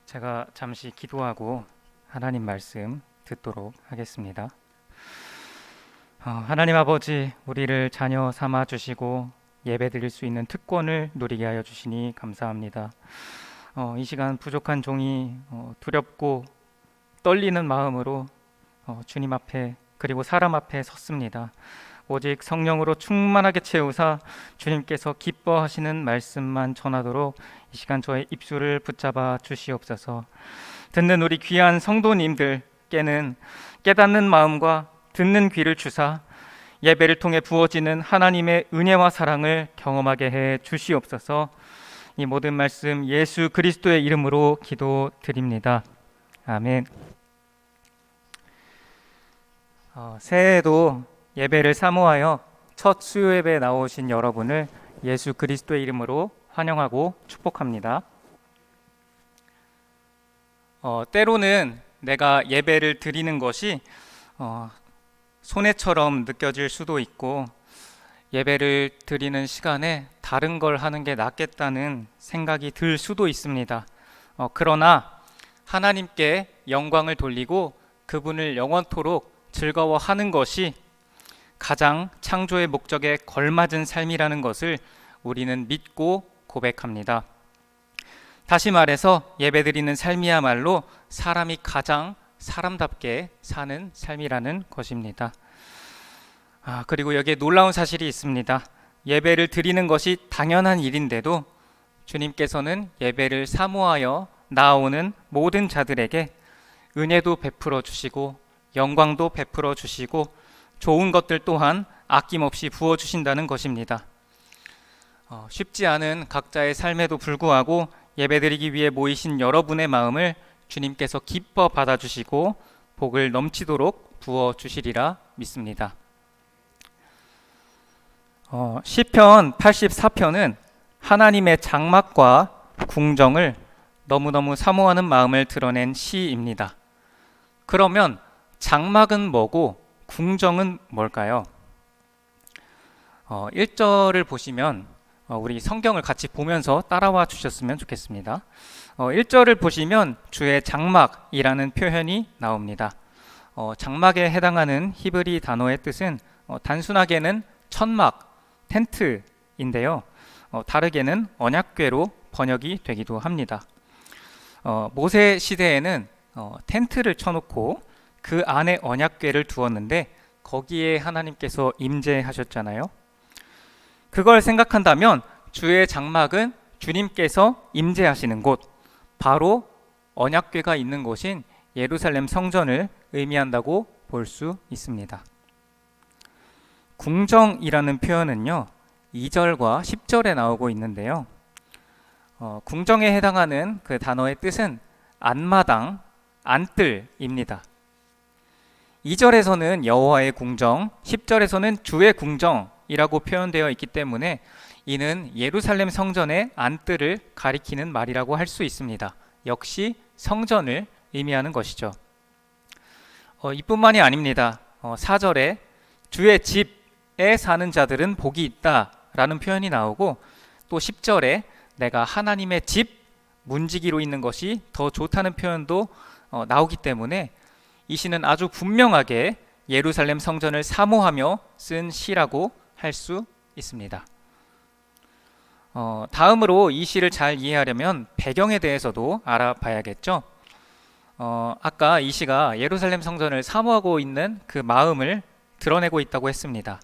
제가 잠시 기도하고 하나님 말씀 듣도록 하겠습니다. 하나님 아버지, 우리를 자녀 삼아 주시고 예배 드릴 수 있는 특권을 누리게 하여 주시니 감사합니다. 이 시간 부족한 종이 두렵고 떨리는 마음으로 주님 앞에 그리고 사람 앞에 섰습니다. 오직 성령으로 충만하게 채우사 주님께서 기뻐하시는 말씀만 전하도록 이 시간 저의 입술을 붙잡아 주시옵소서. 듣는 우리 귀한 성도님들께는 깨닫는 마음과 듣는 귀를 주사 예배를 통해 부어지는 하나님의 은혜와 사랑을 경험하게 해 주시옵소서. 이 모든 말씀 예수 그리스도의 이름으로 기도드립니다. 아멘. 새해에도 예배를 사모하여 첫 수요 예배에 나오신 여러분을 예수 그리스도의 이름으로 환영하고 축복합니다. 때로는 내가 예배를 드리는 것이 손해처럼 느껴질 수도 있고 예배를 드리는 시간에 다른 걸 하는 게 낫겠다는 생각이 들 수도 있습니다. 그러나 하나님께 영광을 돌리고 그분을 영원토록 즐거워하는 것이 가장 창조의 목적에 걸맞은 삶이라는 것을 우리는 믿고 고백합니다. 다시 말해서 예배드리는 삶이야말로 사람이 가장 사람답게 사는 삶이라는 것입니다. 그리고 여기에 놀라운 사실이 있습니다. 예배를 드리는 것이 당연한 일인데도 주님께서는 예배를 사모하여 나아오는 모든 자들에게 은혜도 베풀어 주시고 영광도 베풀어 주시고 좋은 것들 또한 아낌없이 부어주신다는 것입니다. 쉽지 않은 각자의 삶에도 불구하고 예배드리기 위해 모이신 여러분의 마음을 주님께서 기뻐 받아주시고 복을 넘치도록 부어주시리라 믿습니다. 시편 84편은 하나님의 장막과 궁정을 너무너무 사모하는 마음을 드러낸 시입니다. 그러면 장막은 뭐고 궁정은 뭘까요? 1절을 보시면 우리 성경을 같이 보면서 따라와 주셨으면 좋겠습니다. 1절을 보시면 주의 장막이라는 표현이 나옵니다. 장막에 해당하는 히브리 단어의 뜻은 단순하게는 천막, 텐트인데요. 다르게는 언약궤로 번역이 되기도 합니다. 모세 시대에는 텐트를 쳐놓고 그 안에 언약궤를 두었는데 거기에 하나님께서 임재하셨잖아요. 그걸 생각한다면 주의 장막은 주님께서 임재하시는 곳, 바로 언약궤가 있는 곳인 예루살렘 성전을 의미한다고 볼 수 있습니다. 궁정이라는 표현은요 2절과 10절에 나오고 있는데요. 궁정에 해당하는 그 단어의 뜻은 안마당, 안뜰입니다. 2절에서는 여호와의 궁정, 10절에서는 주의 궁정이라고 표현되어 있기 때문에 이는 예루살렘 성전의 안뜰을 가리키는 말이라고 할 수 있습니다. 역시 성전을 의미하는 것이죠. 이뿐만이 아닙니다. 4절에 주의 집에 사는 자들은 복이 있다 라는 표현이 나오고 또 10절에 내가 하나님의 집 문지기로 있는 것이 더 좋다는 표현도 나오기 때문에 이 시는 아주 분명하게 예루살렘 성전을 사모하며 쓴 시라고 할 수 있습니다. 다음으로 이 시를 잘 이해하려면 배경에 대해서도 알아봐야겠죠. 아까 이 시가 예루살렘 성전을 사모하고 있는 그 마음을 드러내고 있다고 했습니다.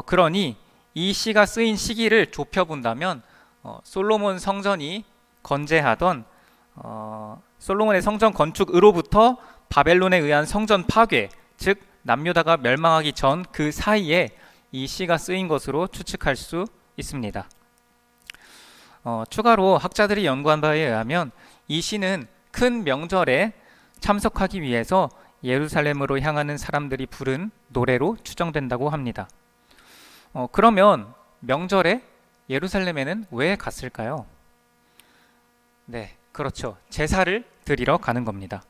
그러니 이 시가 쓰인 시기를 좁혀본다면 솔로몬 성전이 건재하던 솔로몬의 성전 건축으로부터 바벨론에 의한 성전 파괴, 즉 남유다가 멸망하기 전 그 사이에 이 시가 쓰인 것으로 추측할 수 있습니다. 추가로 학자들이 연구한 바에 의하면 이 시는 큰 명절에 참석하기 위해서 예루살렘으로 향하는 사람들이 부른 노래로 추정된다고 합니다. 그러면 명절에 예루살렘에는 왜 갔을까요? 네, 그렇죠. 제사를 드리러 가는 겁니다.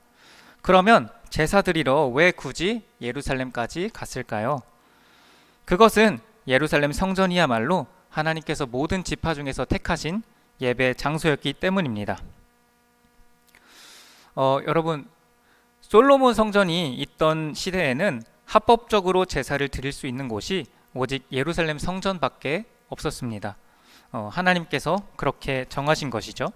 그러면 제사 드리러 왜 굳이 예루살렘까지 갔을까요? 그것은 예루살렘 성전이야말로 하나님께서 모든 지파 중에서 택하신 예배 장소였기 때문입니다. 여러분, 솔로몬 성전이 있던 시대에는 합법적으로 제사를 드릴 수 있는 곳이 오직 예루살렘 성전밖에 없었습니다. 하나님께서 그렇게 정하신 것이죠.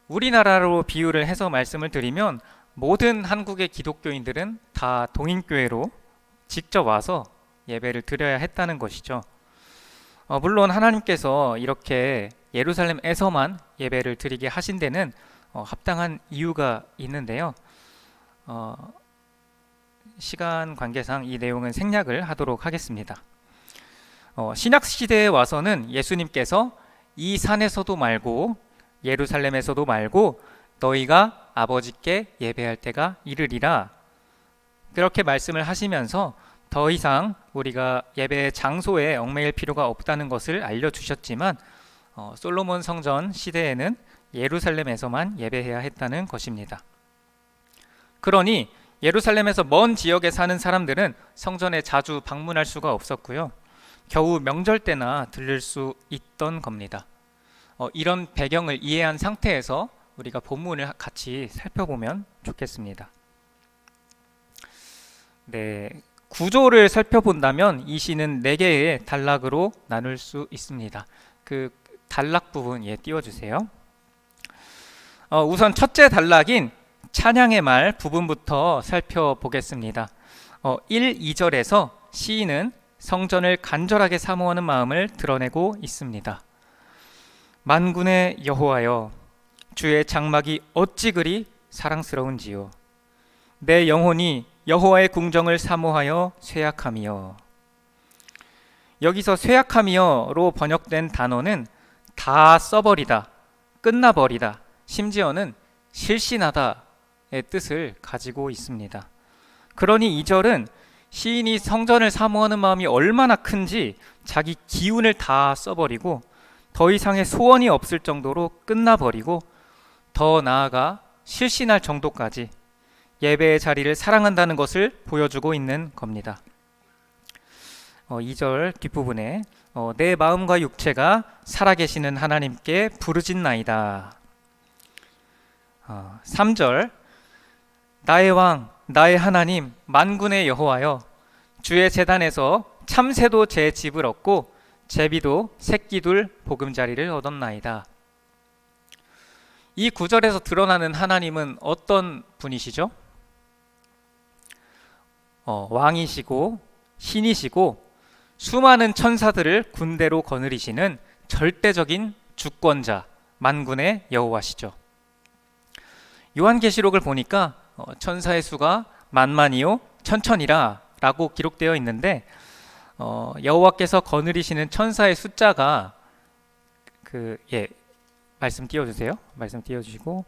우리나라로 비유를 해서 말씀을 드리면 모든 한국의 기독교인들은 다 동인교회로 직접 와서 예배를 드려야 했다는 것이죠. 물론 하나님께서 이렇게 예루살렘에서만 예배를 드리게 하신 데는 합당한 이유가 있는데요. 시간 관계상 이 내용은 생략을 하도록 하겠습니다. 신약 시대에 와서는 예수님께서 이 산에서도 말고 예루살렘에서도 말고 너희가 아버지께 예배할 때가 이르리라, 그렇게 말씀을 하시면서 더 이상 우리가 예배의 장소에 얽매일 필요가 없다는 것을 알려주셨지만 솔로몬 성전 시대에는 예루살렘에서만 예배해야 했다는 것입니다. 그러니 예루살렘에서 먼 지역에 사는 사람들은 성전에 자주 방문할 수가 없었고요. 겨우 명절 때나 들를 수 있던 겁니다. 이런 배경을 이해한 상태에서 우리가 본문을 같이 살펴보면 좋겠습니다. 네, 구조를 살펴본다면 이 시는 4개의 단락으로 나눌 수 있습니다. 그 단락 부분 띄워주세요. 우선 첫째 단락인 찬양의 말 부분부터 살펴보겠습니다. 1, 2절에서 시인은 성전을 간절하게 사모하는 마음을 드러내고 있습니다. 만군의 여호와여, 주의 장막이 어찌 그리 사랑스러운지요. 내 영혼이 여호와의 궁정을 사모하여 쇠약함이여. 여기서 쇠약함이여로 번역된 단어는 다 써버리다, 끝나버리다, 심지어는 실신하다의 뜻을 가지고 있습니다. 그러니 2절은 시인이 성전을 사모하는 마음이 얼마나 큰지 자기 기운을 다 써버리고 더 이상의 소원이 없을 정도로 끝나버리고 더 나아가 실신할 정도까지 예배의 자리를 사랑한다는 것을 보여주고 있는 겁니다. 2절 뒷부분에 내 마음과 육체가 살아계시는 하나님께 부르짖나이다. 3절 나의 왕 나의 하나님 만군의 여호와여, 주의 제단에서 참새도 제 집을 얻고 제비도 새끼둘 보금자리를 얻었나이다. 이 구절에서 드러나는 하나님은 어떤 분이시죠? 왕이시고 신이시고 수많은 천사들을 군대로 거느리시는 절대적인 주권자 만군의 여호와시죠. 요한계시록을 보니까 천사의 수가 만만이요 천천이라 라고 기록되어 있는데 여호와께서 거느리시는 천사의 숫자가 말씀 띄워주세요. 말씀 띄워주시고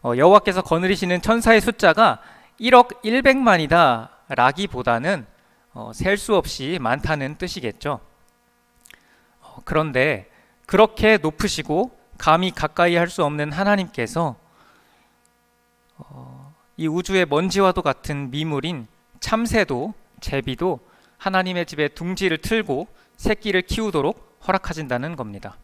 여호와께서 거느리시는 천사의 숫자가 1억 100만이다 라기보다는 셀 수 없이 많다는 뜻이겠죠. 그런데 그렇게 높으시고 감히 가까이 할 수 없는 하나님께서 이 우주의 먼지와도 같은 미물인 참새도 제비도 하나님의 집에 둥지를 틀고 새끼를 키우도록 허락하신다는 겁니다.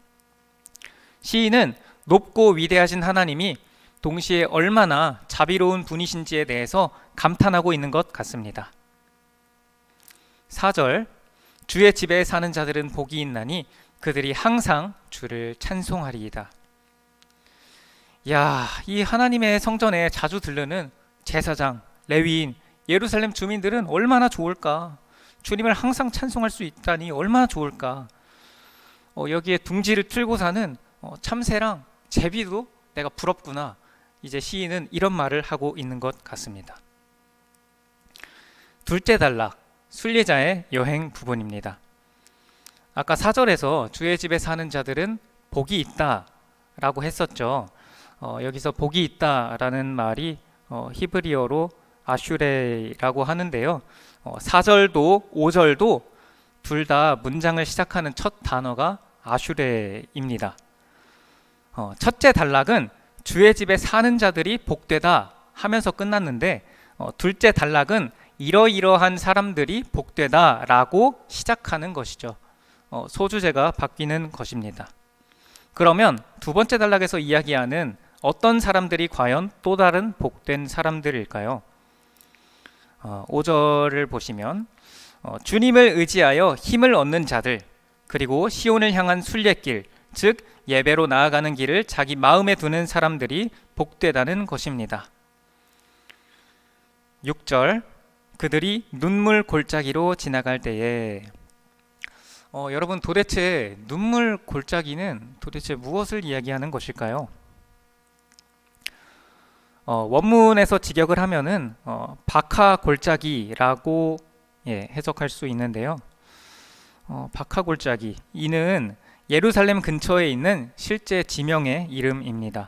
시인은 높고 위대하신 하나님이 동시에 얼마나 자비로운 분이신지에 대해서 감탄하고 있는 것 같습니다. 4절 주의 집에 사는 자들은 복이 있나니 그들이 항상 주를 찬송하리이다. 이 하나님의 성전에 자주 들르는 제사장, 레위인, 예루살렘 주민들은 얼마나 좋을까? 주님을 항상 찬송할 수 있다니 얼마나 좋을까? 여기에 둥지를 틀고 사는 참새랑 제비도 내가 부럽구나. 이제 시인은 이런 말을 하고 있는 것 같습니다. 둘째 단락, 순례자의 여행 부분입니다. 아까 4절에서 주의 집에 사는 자들은 복이 있다 라고 했었죠. 여기서 복이 있다라는 말이 히브리어로 아슈레라고 하는데요. 4절도 5절도 둘 다 문장을 시작하는 첫 단어가 아슈레입니다. 첫째 단락은 주의 집에 사는 자들이 복되다 하면서 끝났는데 둘째 단락은 이러이러한 사람들이 복되다 라고 시작하는 것이죠. 소주제가 바뀌는 것입니다. 그러면 두 번째 단락에서 이야기하는 어떤 사람들이 과연 또 다른 복된 사람들일까요? 5절을 보시면 주님을 의지하여 힘을 얻는 자들, 그리고 시온을 향한 순례길, 즉 예배로 나아가는 길을 자기 마음에 두는 사람들이 복되다는 것입니다. 6절, 그들이 눈물 골짜기로 지나갈 때에, 여러분, 도대체 눈물 골짜기는 도대체 무엇을 이야기하는 것일까요? 원문에서 직역을 하면은 박하 골짜기라고 해석할 수 있는데요. 박하 골짜기, 이는 예루살렘 근처에 있는 실제 지명의 이름입니다.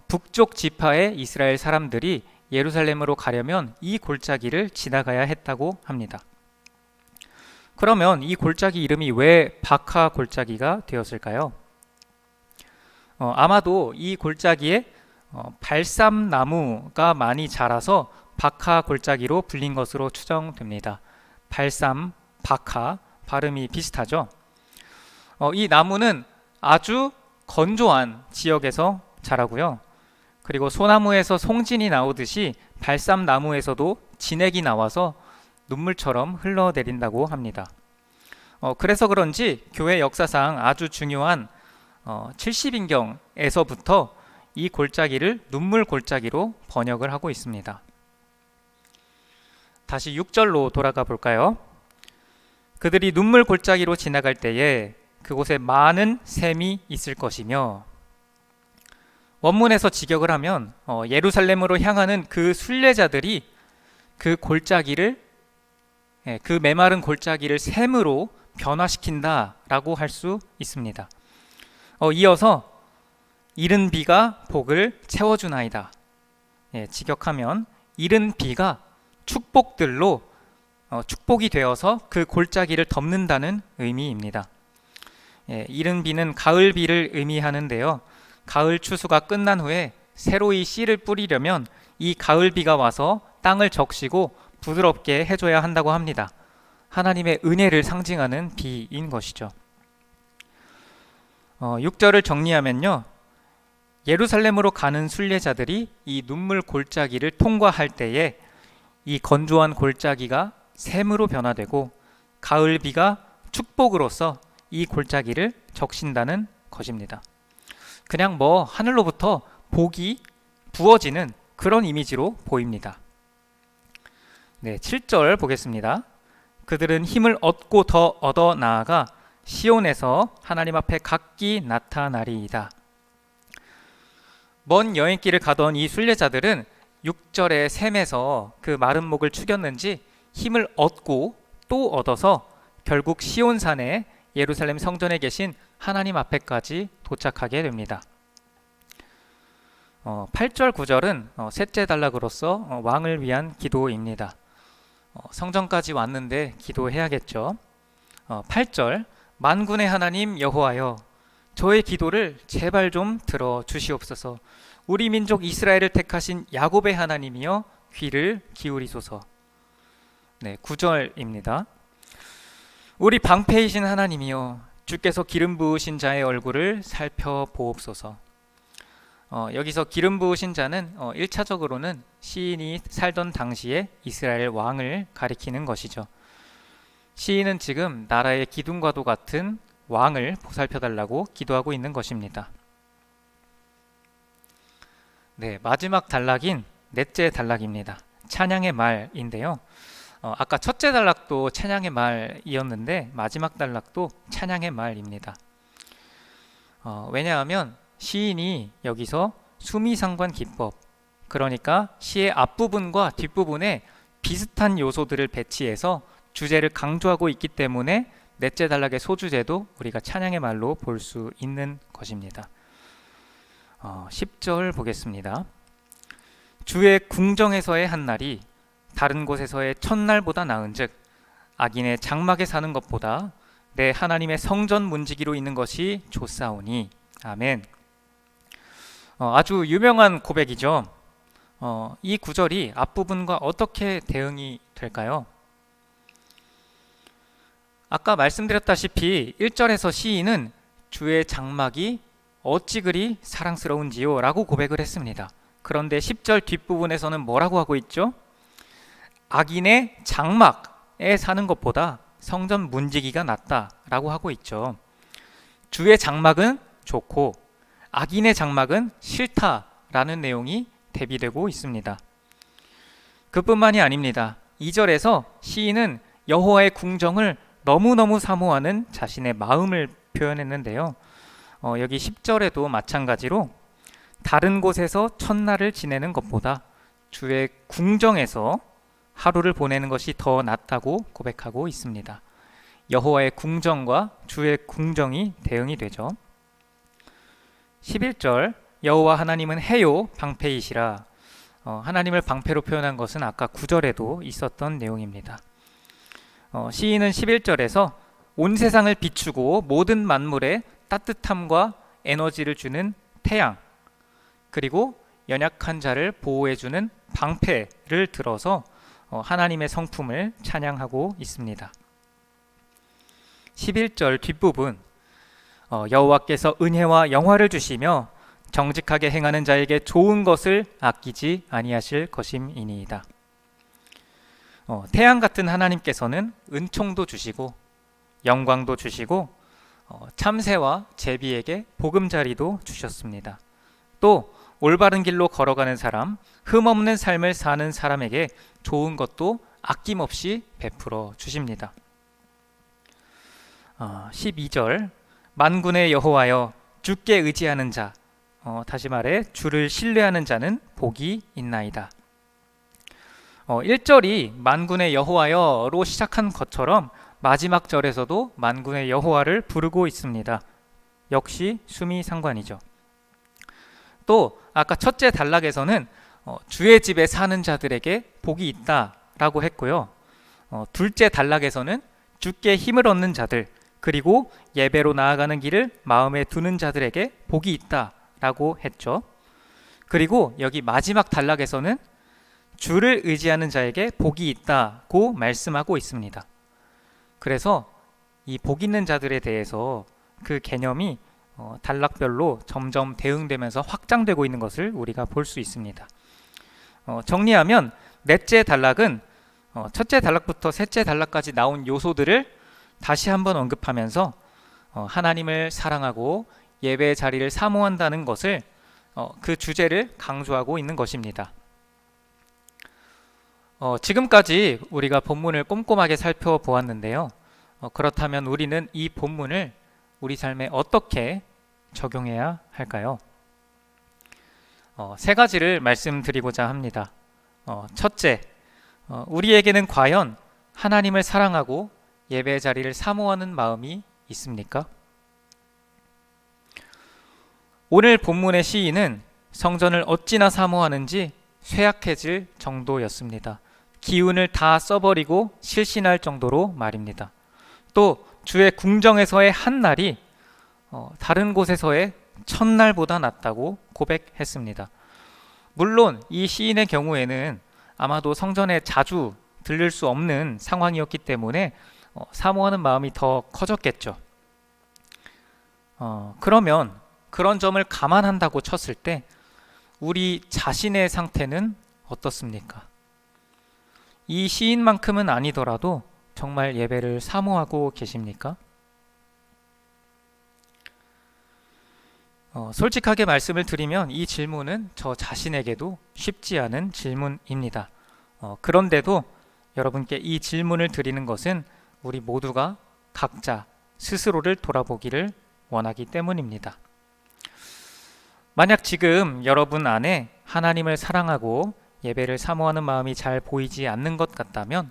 북쪽 지파의 이스라엘 사람들이 예루살렘으로 가려면 이 골짜기를 지나가야 했다고 합니다. 그러면 이 골짜기 이름이 왜 박하 골짜기가 되었을까요? 아마도 이 골짜기에 발삼나무가 많이 자라서 박하 골짜기로 불린 것으로 추정됩니다. 발삼, 박하, 발음이 비슷하죠? 이 나무는 아주 건조한 지역에서 자라고요. 그리고 소나무에서 송진이 나오듯이 발삼나무에서도 진액이 나와서 눈물처럼 흘러내린다고 합니다. 그래서 그런지 교회 역사상 아주 중요한 70인경에서부터 이 골짜기를 눈물 골짜기로 번역을 하고 있습니다. 다시 6절로 돌아가 볼까요? 그들이 눈물 골짜기로 지나갈 때에 그곳에 많은 샘이 있을 것이며, 원문에서 직역을 하면 예루살렘으로 향하는 그 순례자들이 그 골짜기를, 그 메마른 골짜기를 샘으로 변화시킨다라고 할 수 있습니다. 이어서 이른 비가 복을 채워주나이다. 직역하면 이른 비가 축복들로 축복이 되어서 그 골짜기를 덮는다는 의미입니다. 이른 비는 가을 비를 의미하는데요. 가을 추수가 끝난 후에 새로이 씨를 뿌리려면 이 가을 비가 와서 땅을 적시고 부드럽게 해줘야 한다고 합니다. 하나님의 은혜를 상징하는 비인 것이죠. 6절을 정리하면요, 예루살렘으로 가는 순례자들이 이 눈물 골짜기를 통과할 때에 이 건조한 골짜기가 샘으로 변화되고 가을 비가 축복으로서 이 골짜기를 적신다는 것입니다. 그냥 하늘로부터 복이 부어지는 그런 이미지로 보입니다. 7절 보겠습니다. 그들은 힘을 얻고 더 얻어 나아가 시온에서 하나님 앞에 각기 나타나리이다. 먼 여행길을 가던 이 순례자들은 6절의 샘에서 그 마른 목을 축였는지 힘을 얻고 또 얻어서 결국 시온산에 예루살렘 성전에 계신 하나님 앞에까지 도착하게 됩니다. 8절 9절은 셋째 단락으로서 왕을 위한 기도입니다. 성전까지 왔는데 기도해야겠죠. 8절, 만군의 하나님 여호와여, 저의 기도를 제발 좀 들어 주시옵소서. 우리 민족 이스라엘을 택하신 야곱의 하나님이여 귀를 기울이소서. 9절입니다. 우리 방패이신 하나님이여, 주께서 기름 부으신 자의 얼굴을 살펴보옵소서. 여기서 기름 부으신 자는 1차적으로는 시인이 살던 당시에 이스라엘 왕을 가리키는 것이죠. 시인은 지금 나라의 기둥과도 같은 왕을 보살펴달라고 기도하고 있는 것입니다. 마지막 단락인 넷째 단락입니다. 찬양의 말인데요. 아까 첫째 단락도 찬양의 말이었는데 마지막 단락도 찬양의 말입니다. 왜냐하면 시인이 여기서 수미상관 기법, 그러니까 시의 앞부분과 뒷부분에 비슷한 요소들을 배치해서 주제를 강조하고 있기 때문에 넷째 단락의 소주제도 우리가 찬양의 말로 볼 수 있는 것입니다. 10절 보겠습니다. 주의 궁정에서의 한 날이 다른 곳에서의 첫날보다 나은즉 악인의 장막에 사는 것보다 내 하나님의 성전 문지기로 있는 것이 좋사오니. 아멘. 아주 유명한 고백이죠. 이 구절이 앞부분과 어떻게 대응이 될까요? 아까 말씀드렸다시피 1절에서 시인은 주의 장막이 어찌 그리 사랑스러운지요? 라고 고백을 했습니다. 그런데 10절 뒷부분에서는 뭐라고 하고 있죠? 악인의 장막에 사는 것보다 성전 문지기가 낫다 라고 하고 있죠. 주의 장막은 좋고 악인의 장막은 싫다라는 내용이 대비되고 있습니다. 그뿐만이 아닙니다. 2절에서 시인은 여호와의 궁정을 너무너무 사모하는 자신의 마음을 표현했는데요. 여기 10절에도 마찬가지로 다른 곳에서 첫날을 지내는 것보다 주의 궁정에서 하루를 보내는 것이 더 낫다고 고백하고 있습니다. 여호와의 궁정과 주의 궁정이 대응이 되죠. 11절 여호와 하나님은 해요 방패이시라. 하나님을 방패로 표현한 것은 아까 9절에도 있었던 내용입니다. 시인은 11절에서 온 세상을 비추고 모든 만물에 따뜻함과 에너지를 주는 태양, 그리고 연약한 자를 보호해주는 방패를 들어서 하나님의 성품을 찬양하고 있습니다. 11절 뒷부분 여호와께서 은혜와 영화를 주시며 정직하게 행하는 자에게 좋은 것을 아끼지 아니하실 것임이니이다. 태양 같은 하나님께서는 은총도 주시고 영광도 주시고 참새와 제비에게 보금자리도 주셨습니다. 또 올바른 길로 걸어가는 사람, 흠없는 삶을 사는 사람에게 좋은 것도 아낌없이 베풀어 주십니다. 12절 만군의 여호와여 주께 의지하는 자, 다시 말해 주를 신뢰하는 자는 복이 있나이다. 1절이 만군의 여호와여로 시작한 것처럼 마지막 절에서도 만군의 여호와를 부르고 있습니다. 역시 수미상관이죠. 또 아까 첫째 단락에서는 주의 집에 사는 자들에게 복이 있다라고 했고요. 둘째 단락에서는 주께 힘을 얻는 자들, 그리고 예배로 나아가는 길을 마음에 두는 자들에게 복이 있다라고 했죠. 그리고 여기 마지막 단락에서는 주를 의지하는 자에게 복이 있다고 말씀하고 있습니다. 그래서 이 복 있는 자들에 대해서 그 개념이 단락별로 점점 대응되면서 확장되고 있는 것을 우리가 볼 수 있습니다. 정리하면 넷째 단락은 첫째 단락부터 셋째 단락까지 나온 요소들을 다시 한번 언급하면서 하나님을 사랑하고 예배의 자리를 사모한다는 것을 그 주제를 강조하고 있는 것입니다. 지금까지 우리가 본문을 꼼꼼하게 살펴보았는데요. 그렇다면 우리는 이 본문을 우리 삶에 어떻게 적용해야 할까요? 세 가지를 말씀드리고자 합니다. 첫째, 우리에게는 과연 하나님을 사랑하고 예배의 자리를 사모하는 마음이 있습니까? 오늘 본문의 시인은 성전을 어찌나 사모하는지 쇠약해질 정도였습니다. 기운을 다 써버리고 실신할 정도로 말입니다. 또 주의 궁정에서의 한 날이 다른 곳에서의 첫날보다 낫다고 고백했습니다. 물론 이 시인의 경우에는 아마도 성전에 자주 들를 수 없는 상황이었기 때문에 사모하는 마음이 더 커졌겠죠. 그러면 그런 점을 감안한다고 쳤을 때 우리 자신의 상태는 어떻습니까? 이 시인만큼은 아니더라도 정말 예배를 사모하고 계십니까? 솔직하게 말씀을 드리면 이 질문은 저 자신에게도 쉽지 않은 질문입니다. 그런데도 여러분께 이 질문을 드리는 것은 우리 모두가 각자 스스로를 돌아보기를 원하기 때문입니다. 만약 지금 여러분 안에 하나님을 사랑하고 예배를 사모하는 마음이 잘 보이지 않는 것 같다면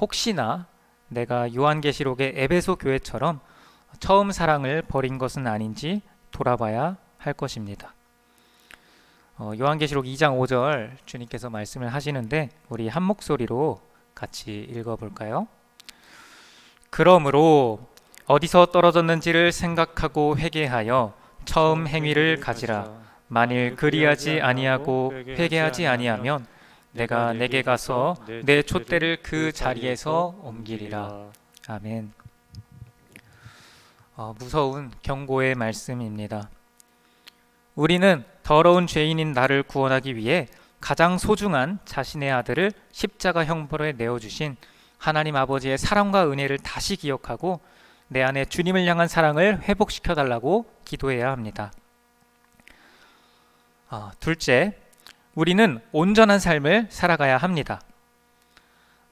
혹시나 내가 요한계시록의 에베소 교회처럼 처음 사랑을 버린 것은 아닌지 돌아봐야 할 것입니다. 요한계시록 2장 5절 주님께서 말씀을 하시는데 우리 한 목소리로 같이 읽어볼까요? 그러므로 어디서 떨어졌는지를 생각하고 회개하여 처음 행위를 가지라. 만일 그리하지 아니하고 회개하지 아니하면 내가 내게 가서 내 촛대를 그 자리에서 옮기리라. 아멘. 무서운 경고의 말씀입니다. 우리는 더러운 죄인인 나를 구원하기 위해 가장 소중한 자신의 아들을 십자가 형벌에 내어주신 하나님 아버지의 사랑과 은혜를 다시 기억하고 내 안에 주님을 향한 사랑을 회복시켜 달라고 기도해야 합니다. 둘째, 우리는 온전한 삶을 살아가야 합니다.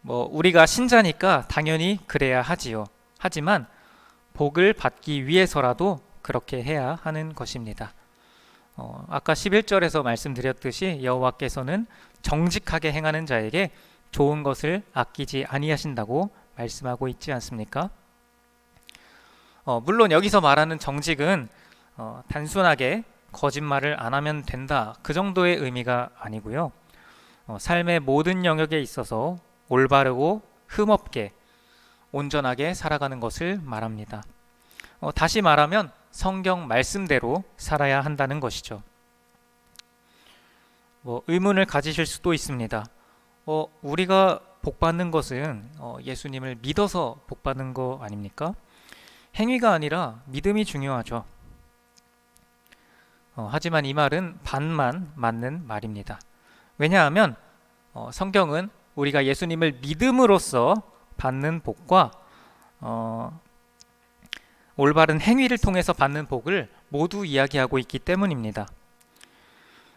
우리가 신자니까 당연히 그래야 하지요. 하지만 복을 받기 위해서라도 그렇게 해야 하는 것입니다. 아까 11절에서 말씀드렸듯이 여호와께서는 정직하게 행하는 자에게 좋은 것을 아끼지 아니하신다고 말씀하고 있지 않습니까? 물론 여기서 말하는 정직은 단순하게 거짓말을 안 하면 된다, 그 정도의 의미가 아니고요. 삶의 모든 영역에 있어서 올바르고 흠없게 온전하게 살아가는 것을 말합니다. 다시 말하면 성경 말씀대로 살아야 한다는 것이죠. 의문을 가지실 수도 있습니다. 우리가 복받는 것은 예수님을 믿어서 복받는 거 아닙니까? 행위가 아니라 믿음이 중요하죠. 하지만 이 말은 반만 맞는 말입니다. 왜냐하면 성경은 우리가 예수님을 믿음으로써 받는 복과 올바른 행위를 통해서 받는 복을 모두 이야기하고 있기 때문입니다.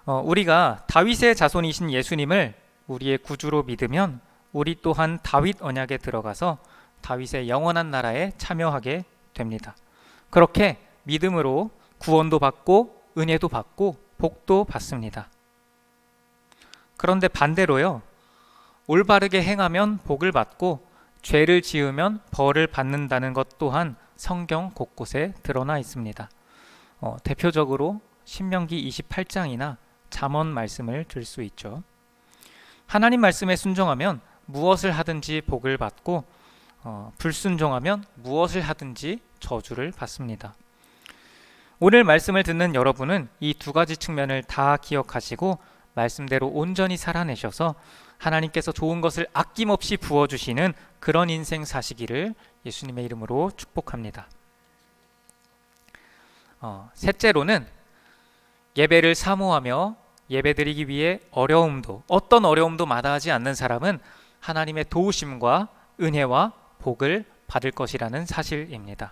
우리가 다윗의 자손이신 예수님을 우리의 구주로 믿으면 우리 또한 다윗 언약에 들어가서 다윗의 영원한 나라에 참여하게 됩니다. 그렇게 믿음으로 구원도 받고 은혜도 받고 복도 받습니다. 그런데 반대로요, 올바르게 행하면 복을 받고 죄를 지으면 벌을 받는다는 것 또한 성경 곳곳에 드러나 있습니다. 대표적으로 신명기 28장이나 잠언 말씀을 들 수 있죠. 하나님 말씀에 순종하면 무엇을 하든지 복을 받고 불순종하면 무엇을 하든지 저주를 받습니다. 오늘 말씀을 듣는 여러분은 이 두 가지 측면을 다 기억하시고 말씀대로 온전히 살아내셔서 하나님께서 좋은 것을 아낌없이 부어주시는 그런 인생 사시기를 예수님의 이름으로 축복합니다. 셋째로는 예배를 사모하며 예배드리기 위해 어떤 어려움도 마다하지 않는 사람은 하나님의 도우심과 은혜와 복을 받을 것이라는 사실입니다.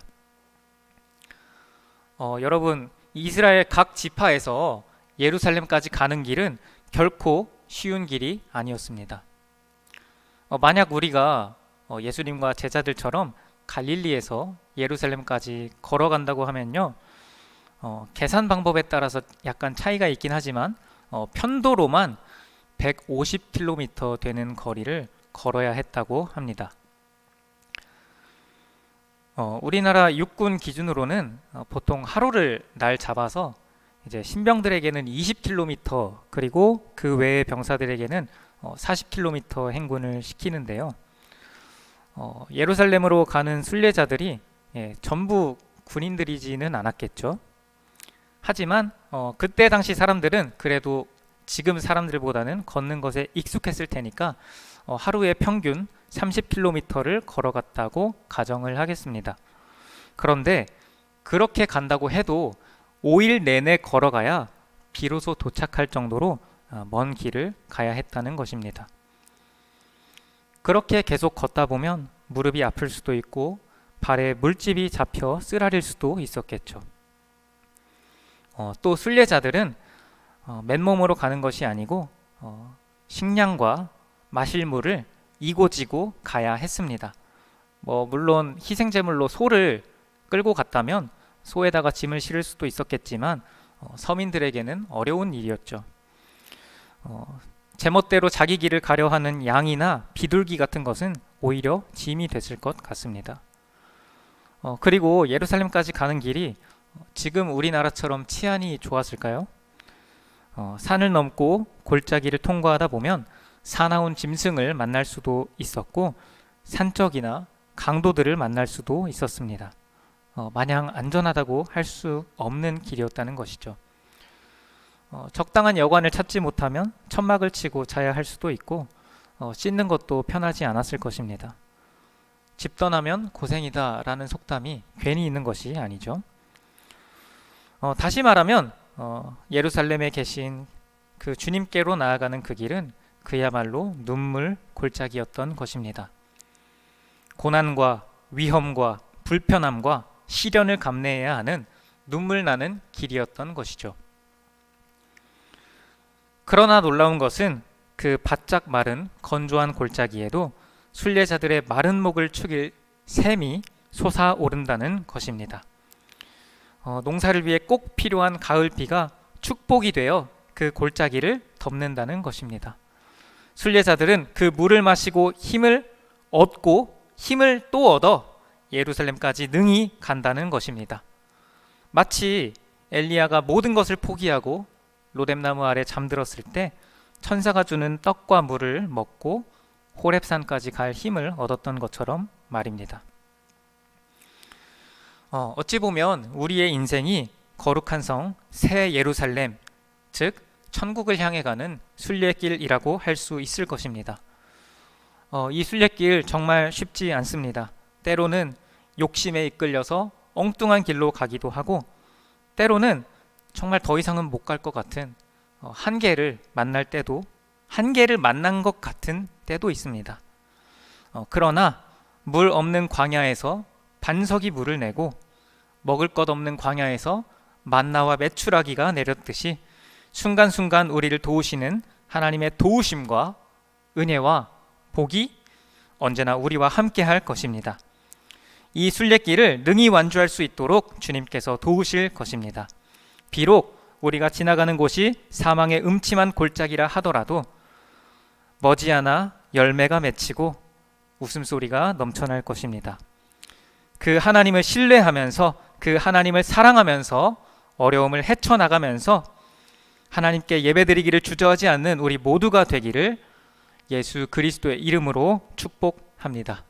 여러분, 이스라엘 각 지파에서 예루살렘까지 가는 길은 결코 쉬운 길이 아니었습니다. 만약 우리가 예수님과 제자들처럼 갈릴리에서 예루살렘까지 걸어간다고 하면요, 계산 방법에 따라서 약간 차이가 있긴 하지만 편도로만 150km 되는 거리를 걸어야 했다고 합니다. 우리나라 육군 기준으로는 보통 하루를 날 잡아서 이제 신병들에게는 20km 그리고 그 외의 병사들에게는 40km 행군을 시키는데요. 예루살렘으로 가는 순례자들이 전부 군인들이지는 않았겠죠. 하지만 그때 당시 사람들은 그래도 지금 사람들보다는 걷는 것에 익숙했을 테니까 하루에 평균 30km를 걸어갔다고 가정을 하겠습니다. 그런데 그렇게 간다고 해도 5일 내내 걸어가야 비로소 도착할 정도로 먼 길을 가야 했다는 것입니다. 그렇게 계속 걷다 보면 무릎이 아플 수도 있고 발에 물집이 잡혀 쓰라릴 수도 있었겠죠. 또 순례자들은 맨몸으로 가는 것이 아니고 식량과 마실 물을 이고지고 가야 했습니다. 물론 희생제물로 소를 끌고 갔다면 소에다가 짐을 실을 수도 있었겠지만 서민들에게는 어려운 일이었죠. 제멋대로 자기 길을 가려 하는 양이나 비둘기 같은 것은 오히려 짐이 됐을 것 같습니다. 그리고 예루살렘까지 가는 길이 지금 우리나라처럼 치안이 좋았을까요? 산을 넘고 골짜기를 통과하다 보면 사나운 짐승을 만날 수도 있었고 산적이나 강도들을 만날 수도 있었습니다. 마냥 안전하다고 할 수 없는 길이었다는 것이죠. 적당한 여관을 찾지 못하면 천막을 치고 자야 할 수도 있고 씻는 것도 편하지 않았을 것입니다. 집 떠나면 고생이다 라는 속담이 괜히 있는 것이 아니죠. 다시 말하면 예루살렘에 계신 그 주님께로 나아가는 그 길은 그야말로 눈물 골짜기였던 것입니다. 고난과 위험과 불편함과 시련을 감내해야 하는 눈물 나는 길이었던 것이죠. 그러나 놀라운 것은 그 바짝 마른 건조한 골짜기에도 순례자들의 마른 목을 축일 샘이 솟아오른다는 것입니다. 농사를 위해 꼭 필요한 가을비가 축복이 되어 그 골짜기를 덮는다는 것입니다. 순례자들은 그 물을 마시고 힘을 얻고 힘을 또 얻어 예루살렘까지 능히 간다는 것입니다. 마치 엘리야가 모든 것을 포기하고 로뎀나무 아래 잠들었을 때 천사가 주는 떡과 물을 먹고 호렙산까지 갈 힘을 얻었던 것처럼 말입니다. 어찌 보면 우리의 인생이 거룩한 성 새 예루살렘, 즉 천국을 향해 가는 순례길이라고 할 수 있을 것입니다. 이 순례길 정말 쉽지 않습니다. 때로는 욕심에 이끌려서 엉뚱한 길로 가기도 하고, 때로는 정말 더 이상은 못 갈 것 같은 한계를 만날 때도, 한계를 만난 것 같은 때도 있습니다. 그러나 물 없는 광야에서 반석이 물을 내고 먹을 것 없는 광야에서 만나와 메추라기가 내렸듯이 순간순간 우리를 도우시는 하나님의 도우심과 은혜와 복이 언제나 우리와 함께 할 것입니다. 이 순례길을 능히 완주할 수 있도록 주님께서 도우실 것입니다. 비록 우리가 지나가는 곳이 사망의 음침한 골짜기라 하더라도 머지않아 열매가 맺히고 웃음소리가 넘쳐날 것입니다. 그 하나님을 신뢰하면서, 그 하나님을 사랑하면서 어려움을 헤쳐나가면서 하나님께 예배드리기를 주저하지 않는 우리 모두가 되기를 예수 그리스도의 이름으로 축복합니다.